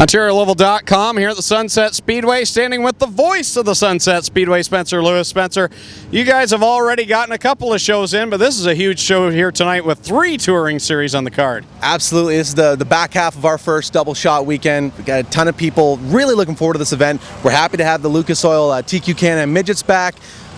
OntarioLoval.com here at the Sunset Speedway, standing with the voice of the Sunset Speedway, Spencer Lewis. Spencer, you guys have already gotten a couple of shows in, but this is a huge show here tonight with 3 touring series on the card. Absolutely. This is the back half of our first double shot weekend. We got a ton of people really looking forward to this event. We're happy to have the Lucas Oil TQ Can-Am Midgets back.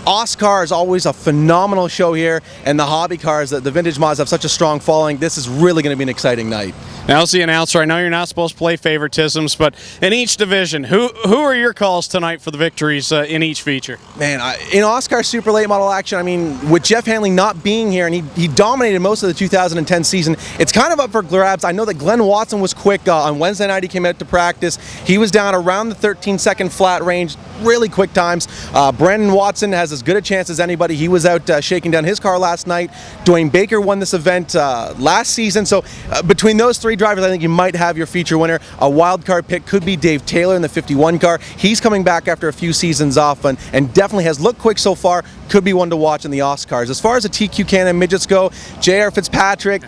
Oscar is always a phenomenal show here, and the hobby cars, the vintage mods have such a strong following. This is really going to be an exciting night. Now, as the announcer, I know you're not supposed to play favoritisms, but in each division, who are your calls tonight for the victories in each feature? Man, in Oscar Super Late Model action, I mean, with Jeff Hanley not being here, and he dominated most of the 2010 season, it's kind of up for grabs. I know that Glenn Watson was quick on Wednesday night. He came out to practice. He was down around the 13-second flat range, really quick times. Brandon Watson has as good a chance as anybody. He was out shaking down his car last night. Dwayne Baker won this event last season. So between those 3 drivers, I think you might have your feature winner. A wild card pick could be Dave Taylor in the 51 car. He's coming back after a few seasons off and definitely has looked quick so far. Could be one to watch in the Oscars. As far as the TQ Can-Am Midgets go, J.R. Fitzpatrick,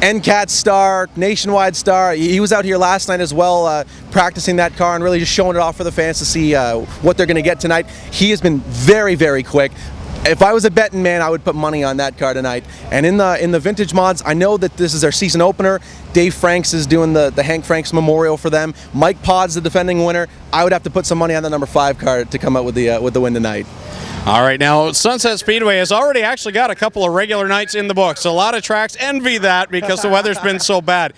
NCAT star, nationwide star. He was out here last night as well, practicing that car and really just showing it off for the fans to see what they're going to get tonight. He has been very, very quick. If I was a betting man, I would put money on that car tonight. And in the vintage mods, I know that this is their season opener. Dave Franks is doing the Hank Franks Memorial for them. Mike Pod's the defending winner. I would have to put some money on the number 5 car to come out with the win tonight. All right, now Sunset Speedway has already actually got a couple of regular nights in the books. A lot of tracks envy that because the weather's been so bad.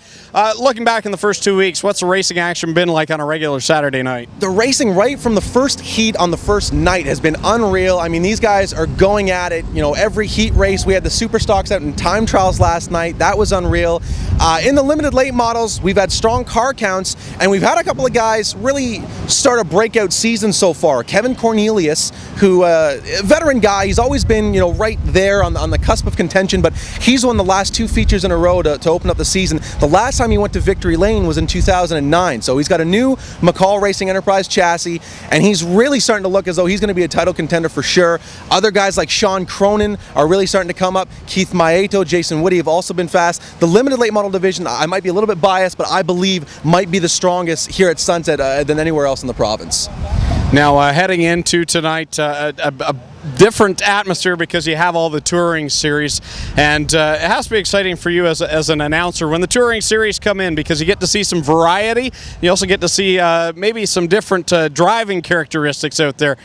Looking back in the first 2 weeks, what's the racing action been like on a regular Saturday night? The racing right from the first heat on the first night has been unreal. I mean, these guys are going at it. You know, every heat race. We had the super stocks out in time trials last night. That was unreal. In the limited late models, we've had strong car counts, and we've had a couple of guys really start a breakout season so far. Kevin Cornelius, who veteran guy, he's always been, you know, right there on the cusp of contention, but he's won the last 2 features in a row to open up the season. The last time he went to victory lane was in 2009, so he's got a new McCall Racing Enterprise chassis, and he's really starting to look as though he's going to be a title contender for sure. Other guys like Sean Cronin are really starting to come up. Keith Maeto, Jason Woody have also been fast. The limited late model division, I might be a little bit biased, but I believe might be the strongest here at Sunset than anywhere else in the province. Now, heading into tonight, a different atmosphere because you have all the touring series, and it has to be exciting for you as an announcer when the touring series come in because you get to see some variety. You also get to see maybe some different driving characteristics out there.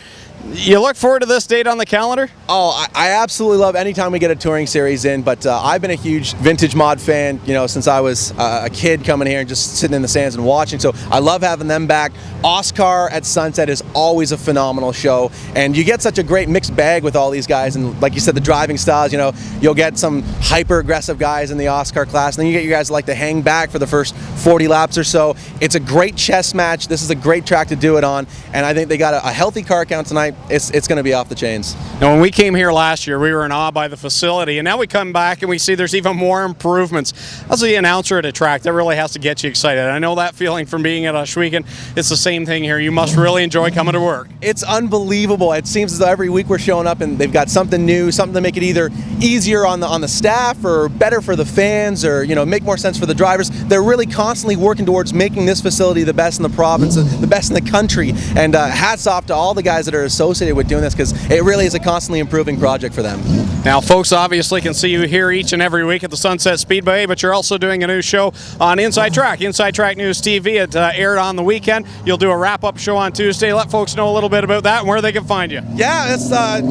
You look forward to this date on the calendar? Oh, I absolutely love any time we get a touring series in, but I've been a huge vintage mod fan, you know, since I was a kid coming here and just sitting in the stands and watching, so I love having them back. Oscar at Sunset is always a phenomenal show, and you get such a great mixed bag with all these guys, and like you said, the driving styles, you know, you'll get some hyper-aggressive guys in the Oscar class, and then you get you guys that like to hang back for the first 40 laps or so. It's a great chess match. This is a great track to do it on, and I think they got a healthy car count tonight. It's going to be off the chains. Now, when we came here last year, we were in awe by the facility, and now we come back and we see there's even more improvements. As the announcer at a track, that really has to get you excited. I know that feeling from being at Ohsweken. It's the same thing here. You must really enjoy coming to work. It's unbelievable. It seems as though every week we're showing up and they've got something new, something to make it either easier on the staff or better for the fans, or, you know, make more sense for the drivers. They're really constantly working towards making this facility the best in the province, the best in the country, and hats off to all the guys that are associated with doing this because it really is a constantly improving project for them. Now, folks obviously can see you here each and every week at the Sunset Speedway, but you're also doing a new show on Inside Track News TV. It aired on the weekend. You'll do a wrap-up show on Tuesday. Let folks know a little bit about that and where they can find you. Yeah, it's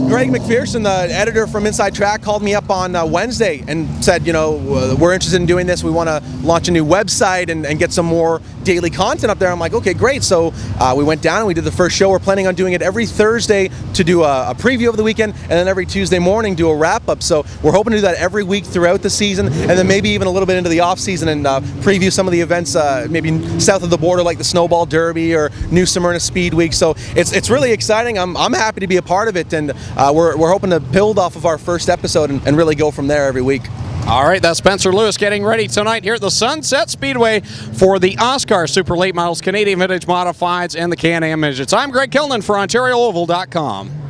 Greg McPherson, the editor from Inside Track, called me up on Wednesday and said, you know, we're interested in doing this. We want to launch a new website and get some more daily content up there. I'm like, okay, great. So we went down and we did the first show. We're planning on doing it every Thursday to do a preview of the weekend, and then every Tuesday morning do a wrap-up. So we're hoping to do that every week throughout the season, and then maybe even a little bit into the off-season and preview some of the events maybe south of the border, like the Snowball Derby or New Smyrna Speed Week. So it's really exciting. I'm happy to be a part of it, and we're hoping to build off of our first episode and really go from there every week. All right, that's Spencer Lewis getting ready tonight here at the Sunset Speedway for the Oscar Super Late Models, Canadian Vintage Modifieds, and the Can-Am Midgets. I'm Greg Kilnan for OntarioLoval.com.